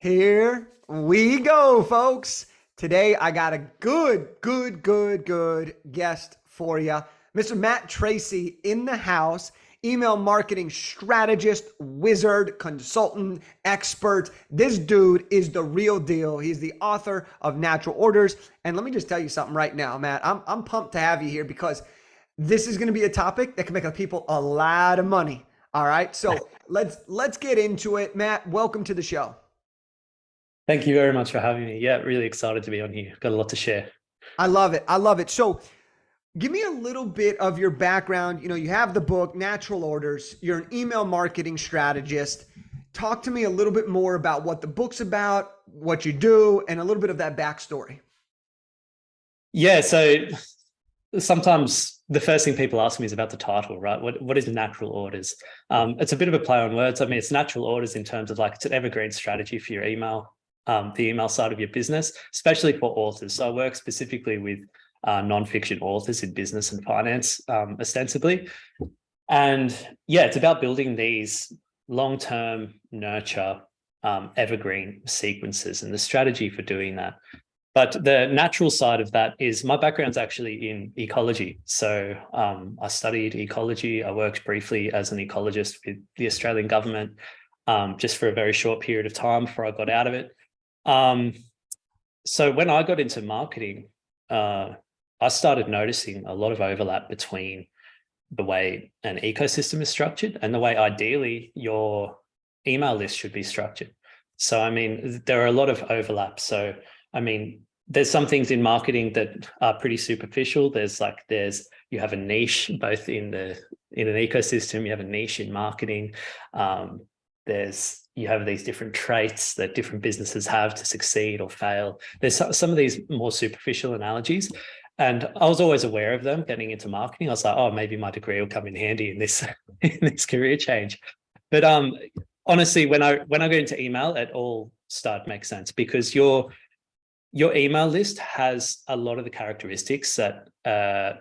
Here we go, folks. Today I got a good guest for you. Mr. Matt Treacey in the house, email marketing strategist, wizard, consultant, expert. This dude is the real deal. He's the author of Natural Orders. And let me just tell you something right now, Matt. I'm pumped to have you here because this is going to be a topic that can make people a lot of money. All right. So let's get into it. Matt, welcome to the show. Thank you very much for having me. Yeah, really excited to be on here. Got a lot to share. I love it. I love it. So give me a little bit of your background. You have the book, Natural Orders. You're an email marketing strategist. Talk to me a little bit more about what the book's about, what you do, and a little bit of that backstory. Yeah, so sometimes the first thing people ask me is about the title, right? What is Natural Orders? It's a bit of a play on words. I mean, it's natural orders in terms of like it's an evergreen strategy for your email, the email side of your business, especially for authors. So I work specifically with nonfiction authors in business and finance, ostensibly. And yeah, it's about building these long-term nurture evergreen sequences and the strategy for doing that. But the natural side of that is my background's actually in ecology. So I studied ecology. I worked briefly as an ecologist with the Australian government just for a very short period of time before I got out of it. So when I got into marketing, I started noticing a lot of overlap between the way an ecosystem is structured and the way ideally your email list should be structured. So, I mean, there are a lot of overlaps. So, I mean, there's some things in marketing that are pretty superficial. You have a niche both in an ecosystem, you have a niche in marketing. You have these different traits that different businesses have to succeed or fail. There's some of these more superficial analogies. And I was always aware of them getting into marketing. I was like, oh, maybe my degree will come in handy in this in this career change. But honestly, when I go into email, it all started to make sense because your email list has a lot of the characteristics that a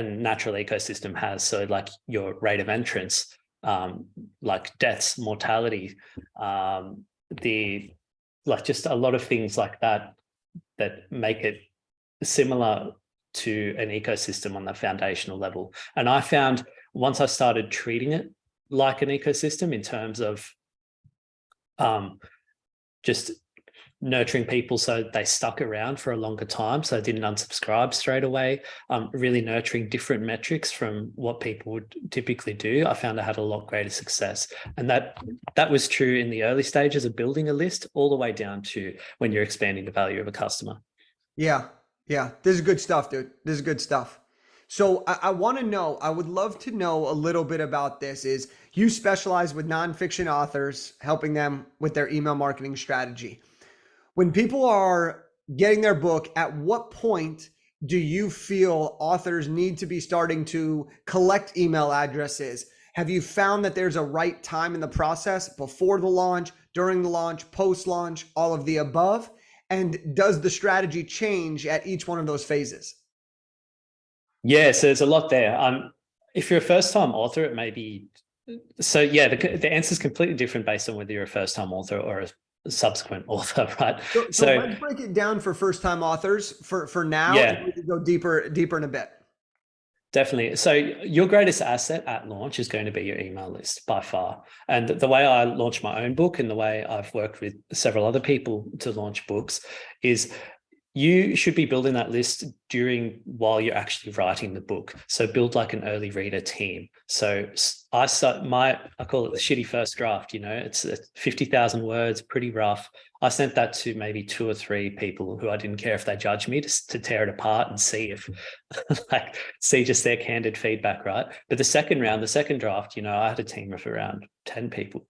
natural ecosystem has. So like your rate of entrance, like deaths, mortality, just a lot of things like that make it similar to an ecosystem on the foundational level. And I found once I started treating it like an ecosystem in terms of just nurturing people so they stuck around for a longer time, so I didn't unsubscribe straight away, really nurturing different metrics from what people would typically do, I found I had a lot greater success. And that was true in the early stages of building a list all the way down to when you're expanding the value of a customer. Yeah. Yeah. This is good stuff, dude. This is good stuff. So I want to know, I would love to know a little bit about this is you specialize with nonfiction authors, helping them with their email marketing strategy. When people are getting their book, at what point do you feel authors need to be starting to collect email addresses? Have you found that there's a right time in the process before the launch, during the launch, post-launch, all of the above? And does the strategy change at each one of those phases? Yeah, so there's a lot there. If you're a first-time author, it may be so. Yeah, the answer is completely different based on whether you're a first-time author or a subsequent author, right? So let's break it down for first-time authors for now, and Yeah, we can go deeper in a bit. definitely. So your greatest asset at launch is going to be your email list by far. And the way I launch my own book and the way I've worked with several other people to launch books is you should be building that list while you're actually writing the book. So build like an early reader team. So I call it the shitty first draft, it's 50,000 words, pretty rough. I sent that to maybe 2 or 3 people who I didn't care if they judged me to tear it apart and see if see just their candid feedback, right? But the second draft, I had a team of around 10 people,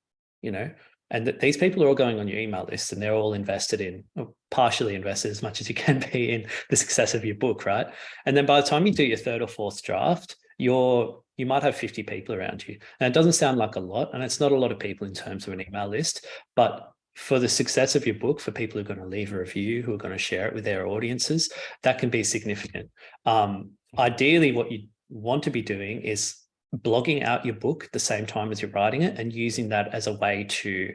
and these people are all going on your email list and they're all invested in, or partially invested as much as you can be in the success of your book, right? And then by the time you do your 3rd or 4th draft, you might have 50 people around you. And it doesn't sound like a lot, and it's not a lot of people in terms of an email list, but for the success of your book, for people who are going to leave a review, who are going to share it with their audiences, that can be significant. Ideally, what you want to be doing is blogging out your book at the same time as you're writing it and using that as a way to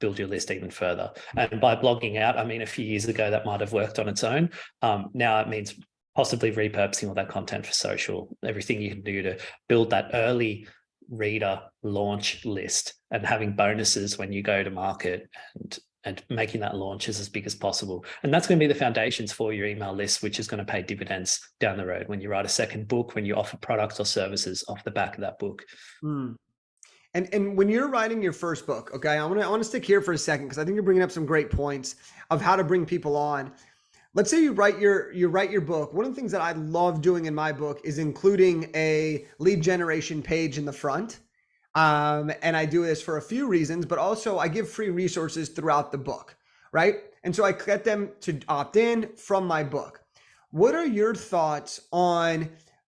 build your list even further. And by blogging out, I mean, a few years ago that might have worked on its own. Now it means possibly repurposing all that content for social, everything you can do to build that early reader launch list and having bonuses when you go to market, and making that launch as big as possible. And that's going to be the foundations for your email list, which is going to pay dividends down the road when you write a second book, when you offer products or services off the back of that book. And when you're writing your first book, okay, I want to stick here for a second because I think you're bringing up some great points of how to bring people on. Let's say you write your book. One of the things that I love doing in my book is including a lead generation page in the front. And I do this for a few reasons, but also I give free resources throughout the book, right? And so I get them to opt in from my book. What are your thoughts on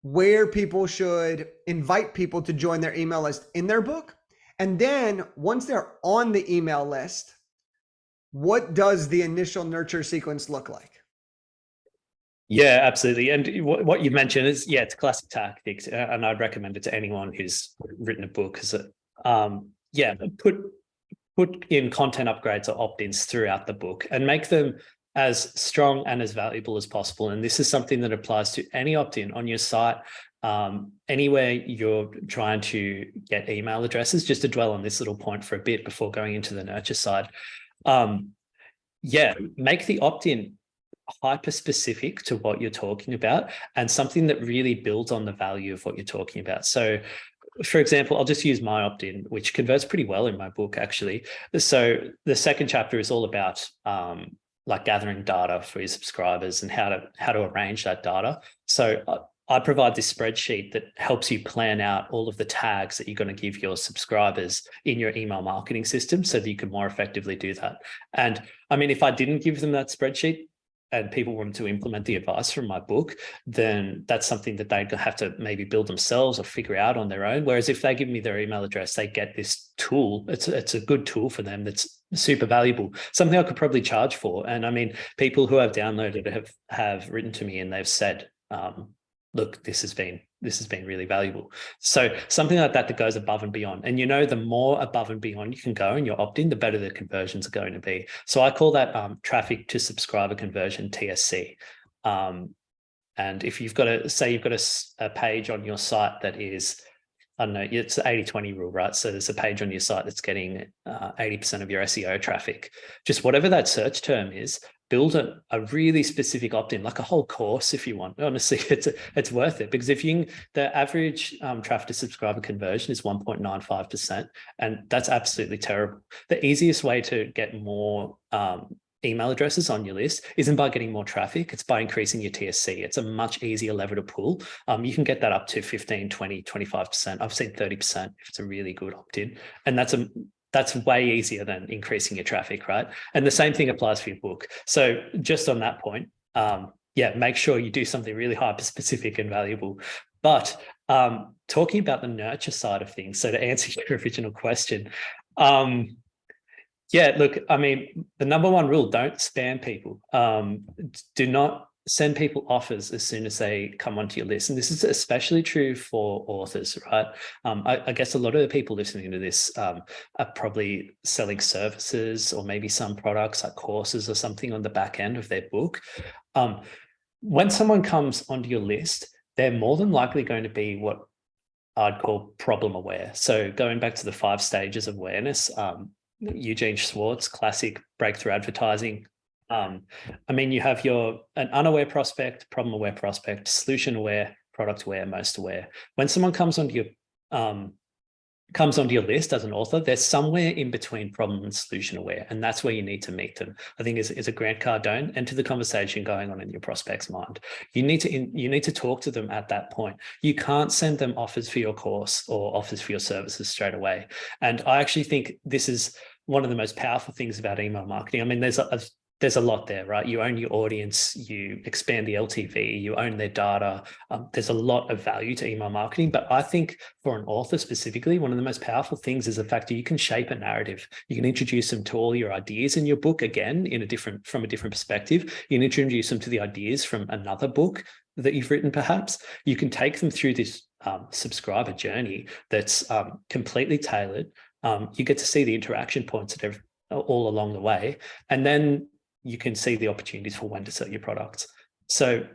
where people should invite people to join their email list in their book? And then once they're on the email list, what does the initial nurture sequence look like? Yeah, absolutely. And what you mentioned is, yeah, it's classic tactics, and I'd recommend it to anyone who's written a book. Because, put in content upgrades or opt-ins throughout the book and make them as strong and as valuable as possible. And this is something that applies to any opt-in on your site, anywhere you're trying to get email addresses. Just to dwell on this little point for a bit before going into the nurture side. Make the opt-in hyper specific to what you're talking about and something that really builds on the value of what you're talking about. So for example, I'll just use my opt-in, which converts pretty well in my book, actually. So the second chapter is all about like gathering data for your subscribers and how to arrange that data. So I provide this spreadsheet that helps you plan out all of the tags that you're going to give your subscribers in your email marketing system so that you can more effectively do that. And I mean, if I didn't give them that spreadsheet, and people want to implement the advice from my book, then that's something that they have to maybe build themselves or figure out on their own. Whereas if they give me their email address, they get this tool. It's a good tool for them that's super valuable, something I could probably charge for. And I mean, people who have downloaded it have written to me and they've said, look, this has been really valuable. So something like that goes above and beyond. And the more above and beyond you can go in your opt-in, the better the conversions are going to be. So I call that traffic to subscriber conversion, TSC. And if you've got a page on your site that is, I don't know, it's the 80-20 rule, right? So there's a page on your site that's getting 80% of your SEO traffic. Just whatever that search term is, build a really specific opt-in, like a whole course if you want. Honestly, it's worth it, because the average traffic to subscriber conversion is 1.95%, and that's absolutely terrible. The easiest way to get more email addresses on your list isn't by getting more traffic, it's by increasing your TSC. It's a much easier lever to pull. You can get that up to 15, 20, 25%. I've seen 30% if it's a really good opt-in. And that's way easier than increasing your traffic, right? And the same thing applies for your book. So just on that point, make sure you do something really hyper specific and valuable. But talking about the nurture side of things, so to answer your original question, look, I mean, the number one rule, don't spam people. Do not send people offers as soon as they come onto your list. And this is especially true for authors, right? I guess a lot of the people listening to this are probably selling services or maybe some products like courses or something on the back end of their book. When someone comes onto your list, they're more than likely going to be what I'd call problem aware. So going back to the 5 stages of awareness, Eugene Schwartz, classic breakthrough advertising. I mean, you have an unaware prospect, problem aware prospect, solution aware, product aware, most aware. When someone comes onto your list as an author, they're somewhere in between problem and solution aware, and that's where you need to meet them. I think is a Grant Cardone, enter the conversation going on in your prospect's mind. You need to talk to them at that point. You can't send them offers for your course or offers for your services straight away. And I actually think this is one of the most powerful things about email marketing. I mean, there's a lot there, right? You own your audience, you expand the LTV, you own their data. There's a lot of value to email marketing, but I think for an author specifically, one of the most powerful things is the fact that you can shape a narrative. You can introduce them to all your ideas in your book, again, from a different perspective. You can introduce them to the ideas from another book that you've written, perhaps. You can take them through this subscriber journey that's completely tailored. You get to see the interaction points all along the way, and then you can see the opportunities for when to sell your products. So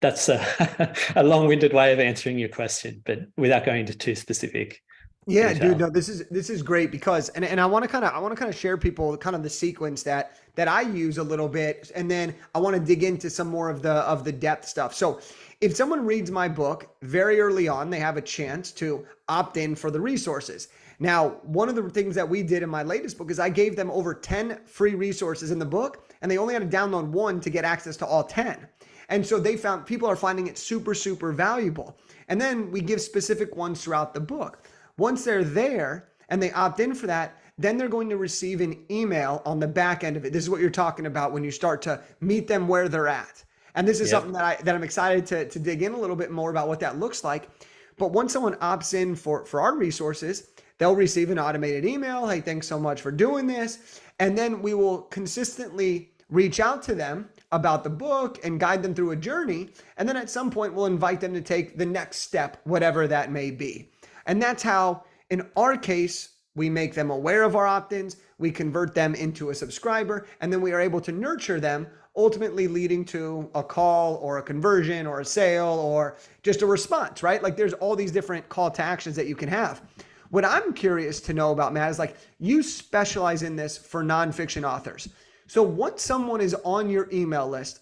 that's a long-winded way of answering your question, but without going into too specific Yeah, detail. dude, no, this is great because and I want to kind of share people kind of the sequence that I use a little bit, and then I want to dig into some more of the depth stuff. So if someone reads my book very early on, they have a chance to opt in for the resources. Now, one of the things that we did in my latest book is I gave them over 10 free resources in the book, and they only had to download one to get access to all 10. And so people are finding it super, super valuable. And then we give specific ones throughout the book. Once they're there and they opt in for that, then they're going to receive an email on the back end of it. This is what you're talking about when you start to meet them where they're at. And this is something that I'm excited to dig in a little bit more about what that looks like. But once someone opts in for our resources, they'll receive an automated email. Hey, thanks so much for doing this. And then we will consistently reach out to them about the book and guide them through a journey. And then at some point, we'll invite them to take the next step, whatever that may be. And that's how, in our case, we make them aware of our opt-ins, we convert them into a subscriber, and then we are able to nurture them, ultimately leading to a call or a conversion or a sale or just a response, right? Like there's all these different call to actions that you can have. What I'm curious to know about, Matt, is like you specialize in this for nonfiction authors. So once someone is on your email list,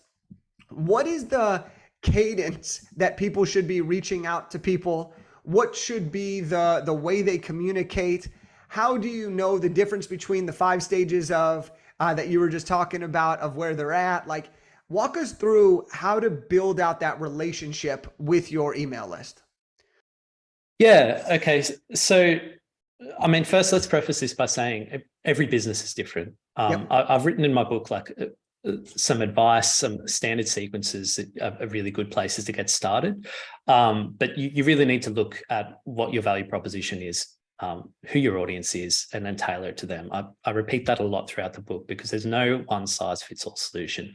what is the cadence that people should be reaching out to people? What should be the way they communicate? How do you know the difference between the 5 stages of that you were just talking about of where they're at? Like, walk us through how to build out that relationship with your email list. Yeah. Okay. So, I mean, first, let's preface this by saying every business is different. I've written in my book some advice, some standard sequences that are really good places to get started. But you really need to look at what your value proposition is, who your audience is, and then tailor it to them. I repeat that a lot throughout the book because there's no one size fits all solution.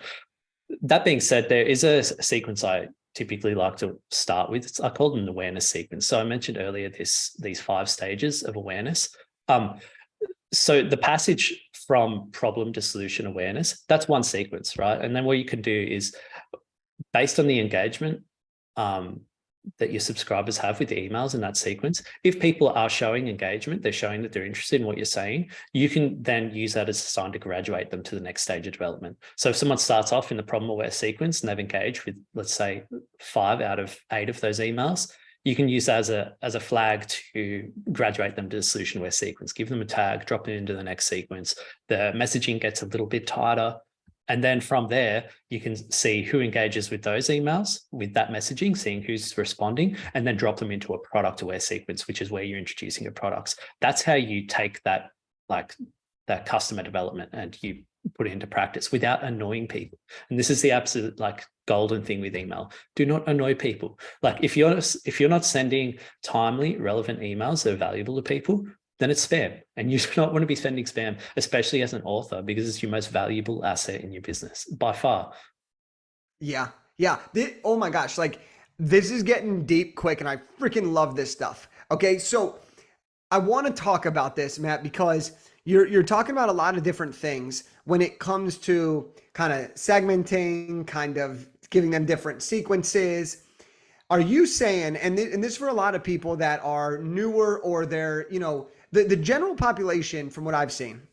That being said, there is a sequence I typically like to start with. I call it an awareness sequence. So I mentioned earlier these 5 stages of awareness. So the passage from problem to solution awareness, that's one sequence, right? And then what you can do is, based on the engagement that your subscribers have with the emails in that sequence, if people are showing engagement, they're showing that they're interested in what you're saying, you can then use that as a sign to graduate them to the next stage of development. So if someone starts off in the problem aware sequence and they've engaged with, let's say, 5 out of 8 of those emails, you can use that as a flag to graduate them to the solution aware sequence, give them a tag, drop it into the next sequence. The messaging gets a little bit tighter. And then from there, you can see who engages with those emails, with that messaging, seeing who's responding, and then drop them into a product aware sequence, which is where you're introducing your products. That's how you take that customer development and you put it into practice without annoying people. And this is the absolute golden thing with email. Do not annoy people. Like if you're not sending timely, relevant emails that are valuable to people, then it's spam. And you do not want to be sending spam, especially as an author, because it's your most valuable asset in your business by far. Yeah. Oh my gosh. Like this is getting deep quick and I freaking love this stuff. Okay. So I want to talk about this, Matt, because you're talking about a lot of different things when it comes to kind of segmenting, kind of giving them different sequences. Are you saying, and this for a lot of people that are newer or they're, the general population from what I've seen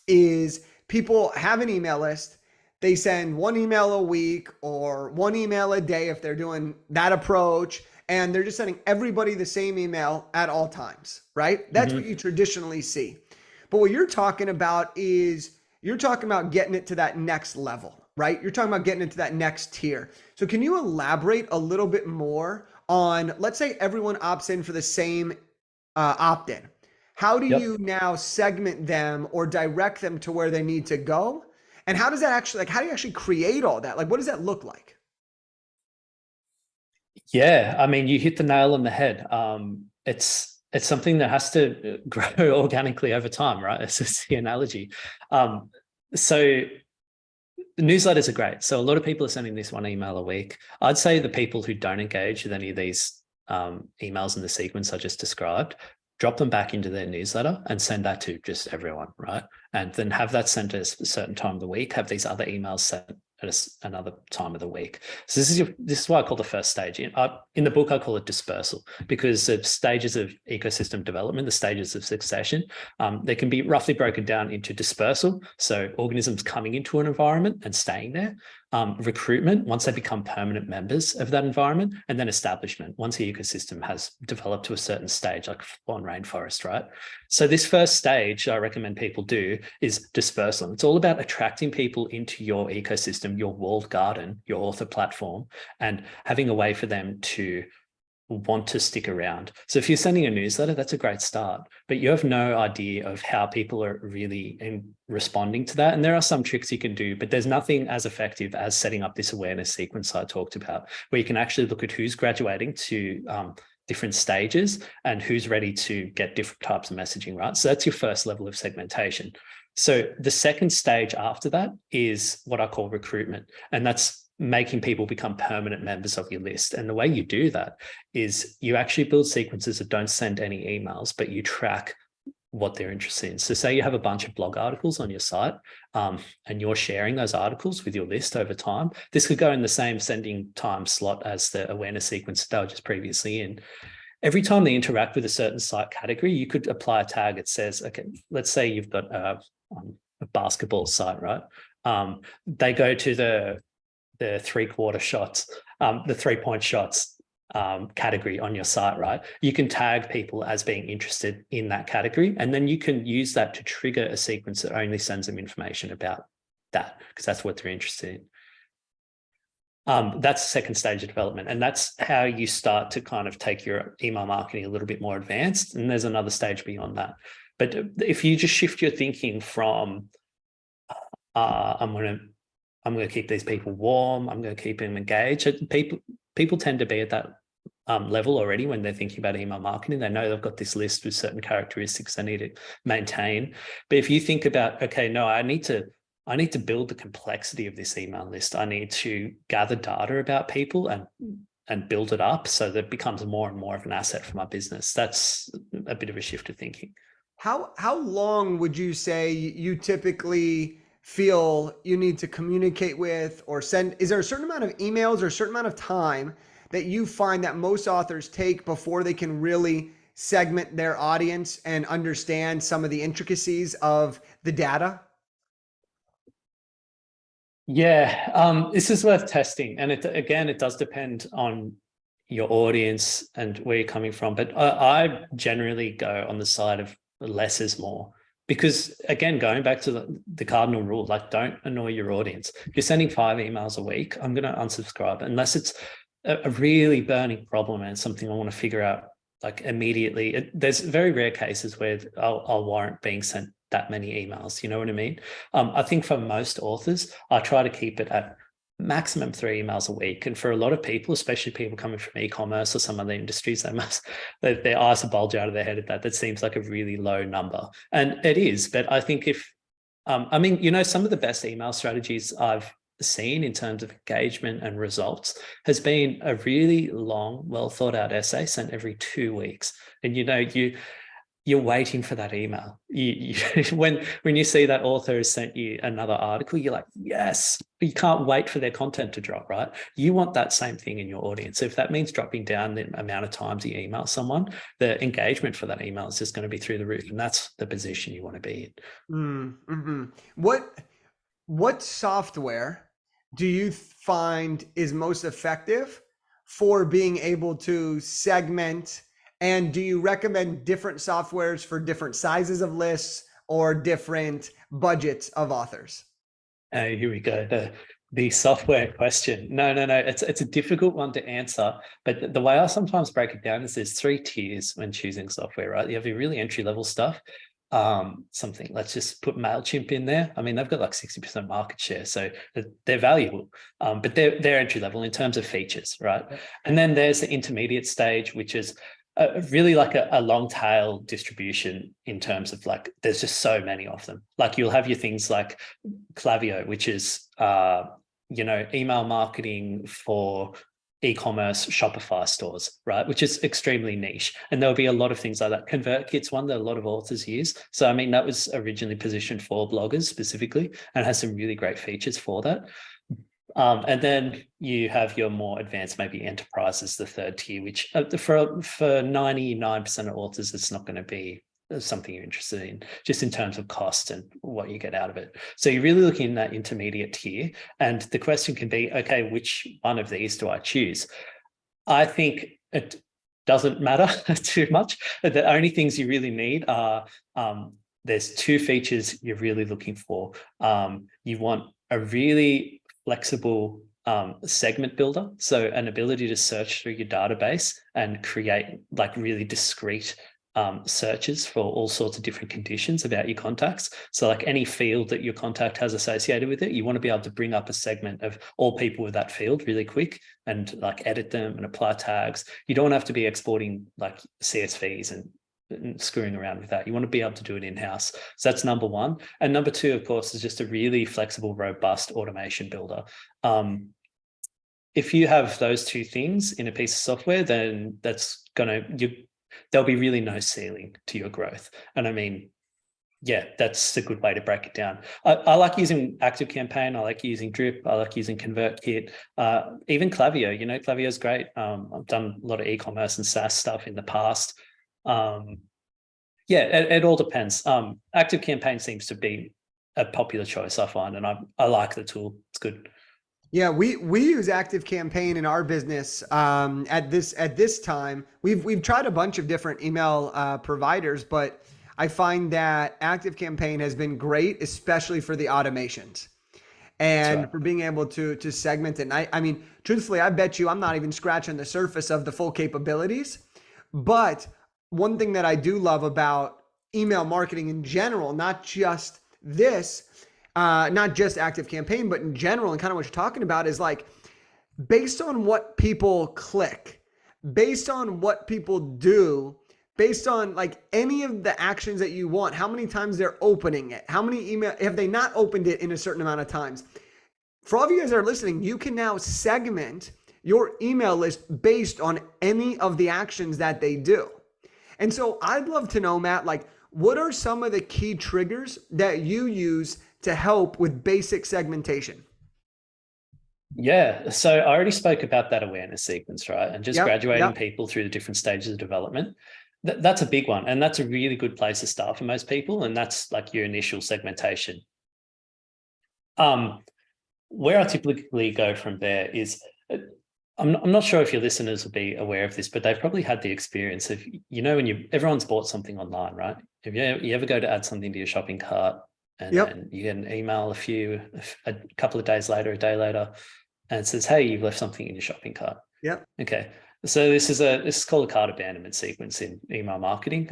is people have an email list. They send 1 email a week or 1 email a day if they're doing that approach. And they're just sending everybody the same email at all times, right? That's what you traditionally see. But what you're talking about is you're talking about getting it to that next level, right? You're talking about getting into that next tier. So can you elaborate a little bit more on, let's say everyone opts in for the same opt-in. How do you now segment them or direct them to where they need to go? And how does that actually, how do you actually create all that? What does that look like? Yeah, I mean, you hit the nail on the head. It's something that has to grow organically over time, right? It's just the analogy. So the newsletters are great. So a lot of people are sending this 1 email a week. I'd say the people who don't engage with any of these emails in the sequence I just described, drop them back into their newsletter and send that to just everyone, right? And then have that sent at a certain time of the week, have these other emails sent at another time of the week. So this is what I call the first stage. In the book, I call it dispersal, because the stages of ecosystem development, the stages of succession, they can be roughly broken down into dispersal, so organisms coming into an environment and staying there, recruitment, once they become permanent members of that environment, and then establishment, once the ecosystem has developed to a certain stage, like on rainforest, right? So this first stage I recommend people do is dispersal. It's all about attracting people into your ecosystem, your walled garden, your author platform, and having a way for them to want to stick around. So if you're sending a newsletter, that's a great start, but you have no idea of how people are really responding to that. And there are some tricks you can do, but there's nothing as effective as setting up this awareness sequence I talked about, where you can actually look at who's graduating to different stages and who's ready to get different types of messaging, right? So that's your first level of segmentation. So the second stage after that is what I call recruitment. And that's making people become permanent members of your list. And the way you do that is you actually build sequences that don't send any emails, but you track what they're interested in. So say you have a bunch of blog articles on your site, and you're sharing those articles with your list over time. This could go in the same sending time slot as the awareness sequence that I was just previously in. Every time they interact with a certain site category, you could apply a tag that says, okay, let's say you've got a basketball site, right? They go to the 3-quarter shots, the 3-point shots category on your site, right? You can tag people as being interested in that category, and then you can use that to trigger a sequence that only sends them information about that, because that's what they're interested in. That's the second stage of development, and that's how you start to kind of take your email marketing a little bit more advanced. And there's another stage beyond that. But if you just shift your thinking from I'm going to keep these people warm, I'm going to keep them engaged. People tend to be at that level already when they're thinking about email marketing. They know they've got this list with certain characteristics they need to maintain. But if you think about, okay, no, I need to build the complexity of this email list. I need to gather data about people and build it up so that it becomes more and more of an asset for my business. That's a bit of a shift of thinking. How long would you say you typically feel you need to communicate with or send? Is there a certain amount of emails or a certain amount of time that you find that most authors take before they can really segment their audience and understand some of the intricacies of the data? Yeah, this is worth testing. And it does depend on your audience and where you're coming from. But I generally go on the side of less is more. Because again, going back to the cardinal rule, like, don't annoy your audience. If you're sending 5 emails a week, I'm going to unsubscribe unless it's a really burning problem and something I want to figure out like immediately. There's very rare cases where I'll warrant being sent that many emails. You know what I mean? I think for most authors, I try to keep it at maximum 3 emails a week. And for a lot of people, especially people coming from e-commerce or some other industries, their eyes will bulge out of their head at that. That seems like a really low number. And it is, but I think if, some of the best email strategies I've seen in terms of engagement and results has been a really long, well thought out essay sent every 2 weeks. And, you're waiting for that email. When you see that author has sent you another article, you're like, yes, you can't wait for their content to drop, right? You want that same thing in your audience. So if that means dropping down the amount of times you email someone, the engagement for that email is just going to be through the roof. And that's the position you want to be in. Mm-hmm. What software do you find is most effective for being able to segment? And do you recommend different softwares for different sizes of lists or different budgets of authors? Here we go. The software question. No. It's a difficult one to answer. But the way I sometimes break it down is there's 3 tiers when choosing software, right? You have your really entry-level stuff. Let's just put MailChimp in there. I mean, they've got like 60% market share, so they're valuable, but they're entry-level in terms of features, right? And then there's the intermediate stage, which is really like a long tail distribution in terms of like, there's just so many of them. Like you'll have your things like Klaviyo, which is, email marketing for e-commerce Shopify stores, right? Which is extremely niche. And there'll be a lot of things like that. ConvertKit's one that a lot of authors use. So, I mean, that was originally positioned for bloggers specifically and has some really great features for that. And then you have your more advanced, maybe enterprises, the third tier, which for 99% of authors, it's not going to be something you're interested in, just in terms of cost and what you get out of it. So you're really looking in that intermediate tier. And the question can be, okay, which one of these do I choose? I think it doesn't matter too much. The only things you really need are, there's two features you're really looking for. You want a really flexible segment builder, so an ability to search through your database and create like really discrete searches for all sorts of different conditions about your contacts. So like any field that your contact has associated with it, you want to be able to bring up a segment of all people with that field really quick and like edit them and apply tags. You don't have to be exporting like CSVs and screwing around with that. You want to be able to do it in-house. So that's number one. And number two, of course, is just a really flexible, robust automation builder. If you have those two things in a piece of software, then that's there'll be really no ceiling to your growth. And I mean, yeah, that's a good way to break it down. I like using ActiveCampaign. I like using Drip. I like using ConvertKit. Even Klaviyo, Klaviyo is great. I've done a lot of e-commerce and SaaS stuff in the past. It all depends. ActiveCampaign seems to be a popular choice, I find, and I like the tool. It's good. Yeah, we use ActiveCampaign in our business. At this time, we've tried a bunch of different email providers, but I find that ActiveCampaign has been great, especially for the automations and for being able to segment it. And I mean, truthfully, I bet you I'm not even scratching the surface of the full capabilities. But one thing that I do love about email marketing in general, not just not just ActiveCampaign, but in general, and kind of what you're talking about is like, based on what people click, based on what people do, based on like any of the actions that you want, how many times they're opening it, how many email, have they not opened it in a certain amount of times? For all of you guys that are listening, you can now segment your email list based on any of the actions that they do. And so I'd love to know, Matt, like, what are some of the key triggers that you use to help with basic segmentation? Yeah, so I already spoke about that awareness sequence, right? And just graduating people through the different stages of development. That's a big one. And that's a really good place to start for most people. And that's like your initial segmentation. Where I typically go from there is, I'm not sure if your listeners will be aware of this, but they've probably had the experience of, when everyone's bought something online, right? If you ever go to add something to your shopping cart and then you get an email a couple of days later, a day later, and it says, hey, you've left something in your shopping cart. Yep. Okay. So this is called a cart abandonment sequence in email marketing.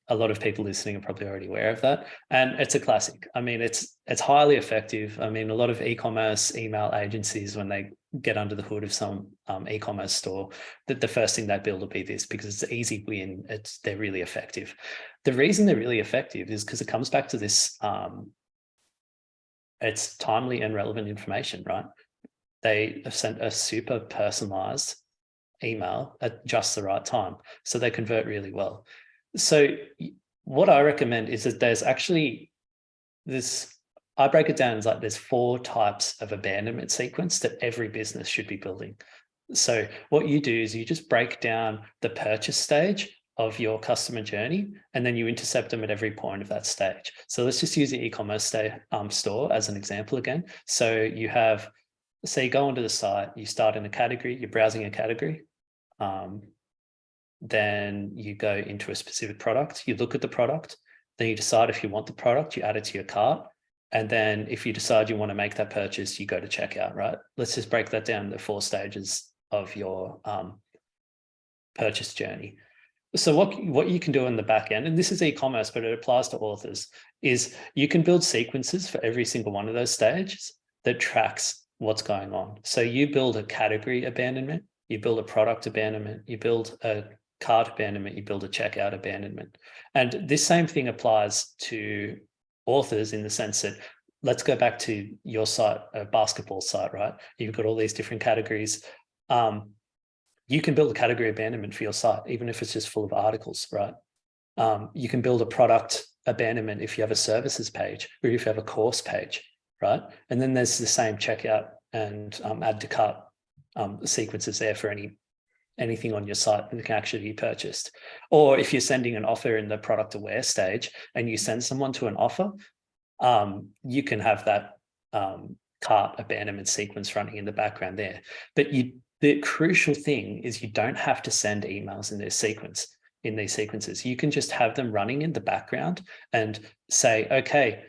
A lot of people listening are probably already aware of that. And it's a classic. I mean, it's highly effective. I mean, a lot of e-commerce email agencies, when they get under the hood of some e-commerce store, that the first thing they build will be this, because it's an easy win. They're really effective. The reason they're really effective is because it comes back to this, it's timely and relevant information, right? They have sent a super personalized email at just the right time. So they convert really well. So what I recommend is that there's actually I break it down as like there's 4 types of abandonment sequence that every business should be building. So what you do is you just break down the purchase stage of your customer journey, and then you intercept them at every point of that stage. So let's just use the e-commerce store as an example again. So you go onto the site, you start in a category, you're browsing a category. Then you go into a specific product, you look at the product, then you decide if you want the product, you add it to your cart. And then if you decide you want to make that purchase, you go to checkout, right? Let's just break that down to 4 stages of your purchase journey. So what you can do in the back end, and this is e-commerce, but it applies to authors, is you can build sequences for every single one of those stages that tracks what's going on. So you build a category abandonment, you build a product abandonment, you build a cart abandonment, you build a checkout abandonment. And this same thing applies to authors in the sense that, let's go back to your site, a basketball site, right? You've got all these different categories. you can build a category abandonment for your site, even if it's just full of articles, right? You can build a product abandonment if you have a services page or if you have a course page, right? And then there's the same checkout and add to cart sequences there for anything on your site that can actually be purchased. Or if you're sending an offer in the product aware stage and you send someone to an offer, you can have that cart abandonment sequence running in the background there. But the crucial thing is you don't have to send emails in these sequences. You can just have them running in the background and say, okay,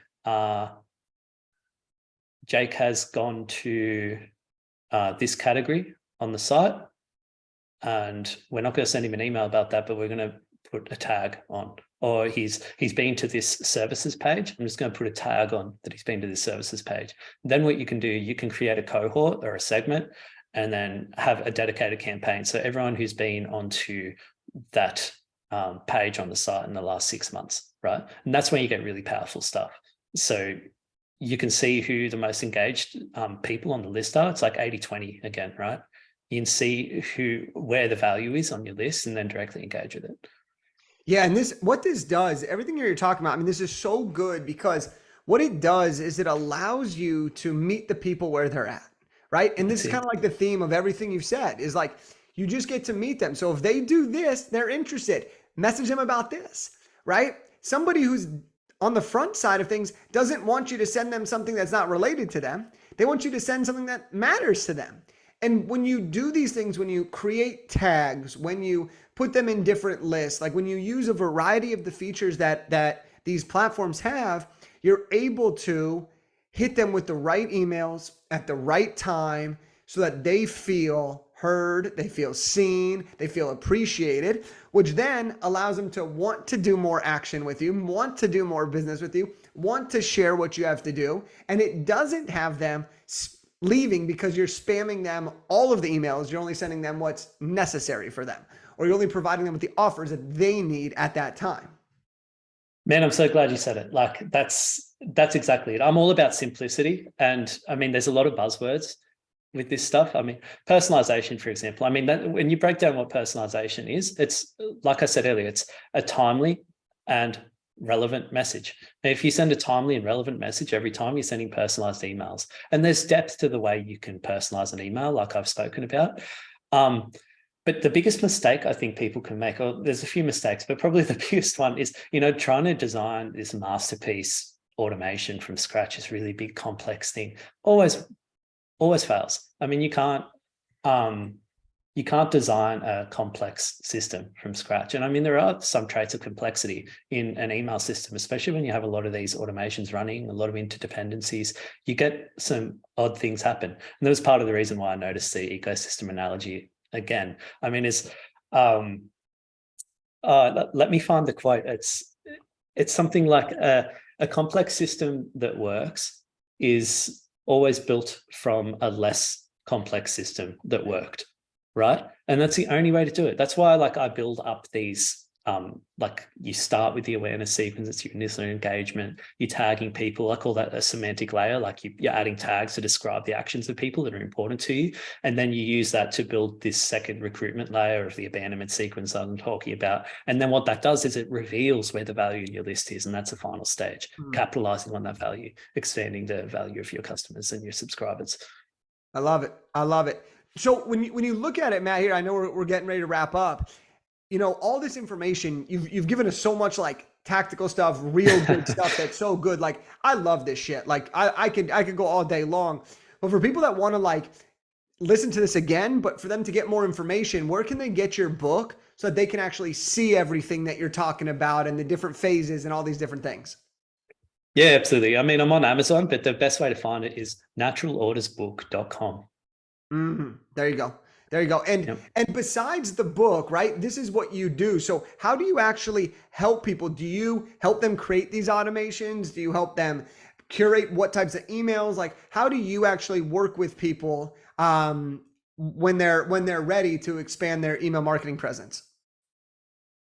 Jake has gone to this category on the site, and we're not going to send him an email about that, but we're going to put a tag on. Or he's been to this services page. I'm just going to put a tag on that he's been to this services page. Then what you can do, you can create a cohort or a segment and then have a dedicated campaign. So everyone who's been onto that page on the site in the last 6 months, right? And that's when you get really powerful stuff. So you can see who the most engaged people on the list are. It's like 80-20 again, right? You can see where the value is on your list and then directly engage with it. Yeah, and what this does, everything you're talking about, I mean, this is so good because what it does is it allows you to meet the people where they're at, right? And this is kind of like the theme of everything you've said is like, you just get to meet them. So if they do this, they're interested. Message them about this, right? Somebody who's on the front side of things doesn't want you to send them something that's not related to them. They want you to send something that matters to them. And when you do these things, when you create tags, when you put them in different lists, like when you use a variety of the features that these platforms have, you're able to hit them with the right emails at the right time so that they feel heard, they feel seen, they feel appreciated, which then allows them to want to do more action with you, want to do more business with you, want to share what you have to do. And it doesn't have them leaving because you're spamming them all of the emails. You're only sending them what's necessary for them, or you're only providing them with the offers that they need at that time. Man, I'm so glad you said it. Like that's exactly it. I'm all about simplicity. And I mean, there's a lot of buzzwords with this stuff. I mean, personalization, for example, I mean, when you break down what personalization is, it's like I said earlier, it's a timely and relevant message. And if you send a timely and relevant message every time, you're sending personalized emails. And there's depth to the way you can personalize an email, like I've spoken about. But the biggest mistake I think people can make, or there's a few mistakes, but probably the biggest one is, trying to design this masterpiece automation from scratch, is really big, complex thing. Always fails. I mean, you can't design a complex system from scratch. And I mean, there are some traits of complexity in an email system, especially when you have a lot of these automations running, a lot of interdependencies, you get some odd things happen. And that was part of the reason why I noticed the ecosystem analogy again. I mean, let me find the quote. It's something like a complex system that works is always built from a less complex system that worked. Right. And that's the only way to do it. That's why I build up these, you start with the awareness sequence, it's your initial engagement, you're tagging people. I call that a semantic layer. Like you're adding tags to describe the actions of people that are important to you. And then you use that to build this second recruitment layer of the abandonment sequence that I'm talking about. And then what that does is it reveals where the value in your list is. And that's the final stage, capitalizing on that value, expanding the value of your customers and your subscribers. I love it. I love it. So when you look at it, Matt, here, I know we're getting ready to wrap up. All this information, you've given us so much tactical stuff, real good stuff that's so good. I love this shit. I could go all day long. But for people that want to listen to this again, but for them to get more information, where can they get your book so that they can actually see everything that you're talking about and the different phases and all these different things? Yeah, absolutely. I mean, I'm on Amazon, but the best way to find it is naturalordersbook.com. There you go. There you go. And besides the book, right, this is what you do. So how do you actually help people? Do you help them create these automations? Do you help them curate what types of emails? How do you actually work with people when they're ready to expand their email marketing presence?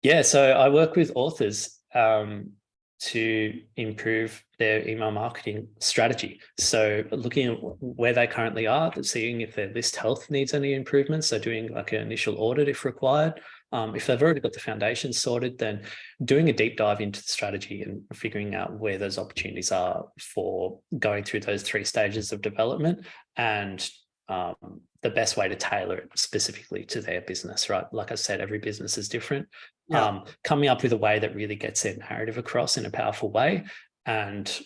Yeah, so I work with authors to improve their email marketing strategy. So looking at where they currently are, seeing if their list health needs any improvements. So doing like an initial audit if required. If they've already got the foundation sorted, then doing a deep dive into the strategy and figuring out where those opportunities are for going through those 3 stages of development, and the best way to tailor it specifically to their business, right? Like I said, every business is different. Yeah. Coming up with a way that really gets their narrative across in a powerful way, and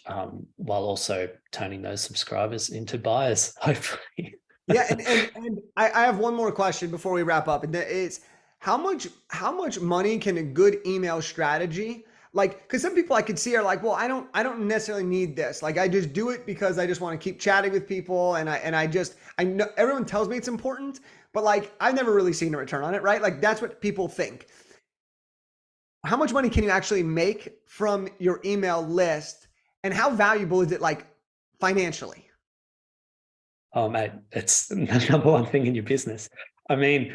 while also turning those subscribers into buyers, hopefully. Yeah, and I have one more question before we wrap up, and that is how much money can a good email strategy, like, because some people I could see are like, well, I don't necessarily need this. Like, I just do it because I just want to keep chatting with people, and I know everyone tells me it's important, but like I've never really seen a return on it, right? Like that's what people think. How much money can you actually make from your email list, and how valuable is it, like, financially? Oh, mate, it's the number one thing in your business. I mean,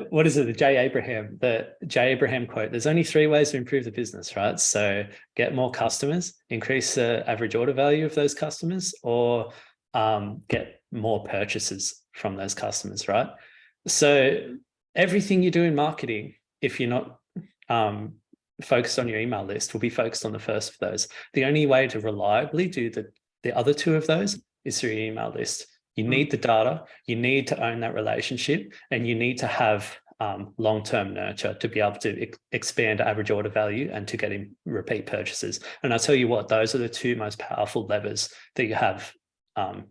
what is it? The J. Abraham quote, there's only 3 ways to improve the business, right? So get more customers, increase the average order value of those customers, or get more purchases from those customers, right? So everything you do in marketing, if you're not focused on your email list, will be focused on the first of those. The only way to reliably do the other 2 of those is through your email list. You need the data, you need to own that relationship, and you need to have long-term nurture to be able to expand average order value and to get in repeat purchases. And I'll tell you what, those are the 2 most powerful levers that you have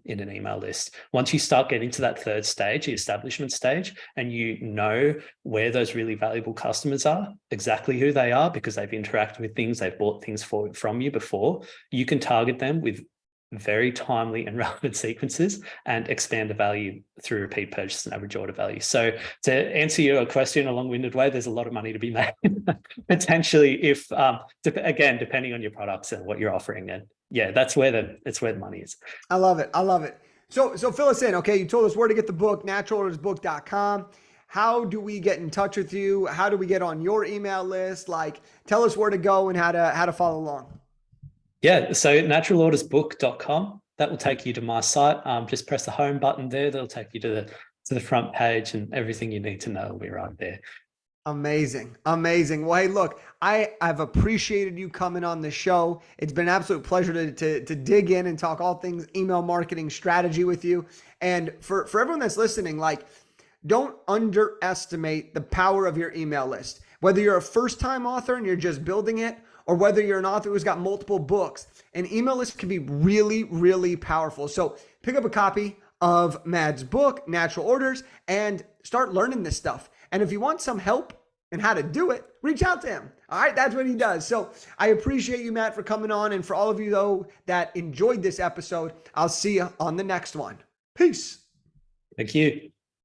in an email list. Once you start getting to that 3rd stage, the establishment stage, and you know where those really valuable customers are, exactly who they are, because they've interacted with things, they've bought things from you before, you can target them with very timely and relevant sequences and expand the value through repeat purchase and average order value. So to answer your question in a long-winded way, there's a lot of money to be made potentially if, again, depending on your products and what you're offering. And yeah, that's where the money is. I love it. I love it. So fill us in. Okay. You told us where to get the book, naturalordersbook.com. How do we get in touch with you? How do we get on your email list? Like, tell us where to go and how to follow along. Yeah, so naturalordersbook.com, that will take you to my site. Just press the home button there. That'll take you to the front page, and everything you need to know will be right there. Amazing. Amazing. Well, hey, look, I've appreciated you coming on the show. It's been an absolute pleasure to dig in and talk all things email marketing strategy with you. And for everyone that's listening, like, don't underestimate the power of your email list. Whether you're a first-time author and you're just building it, or whether you're an author who's got multiple books, an email list can be really, really powerful. So pick up a copy of Mad's book, Natural Orders, and start learning this stuff. And if you want some help in how to do it, reach out to him. All right, that's what he does. So I appreciate you, Matt, for coming on. And for all of you, though, that enjoyed this episode, I'll see you on the next one. Peace. Thank you.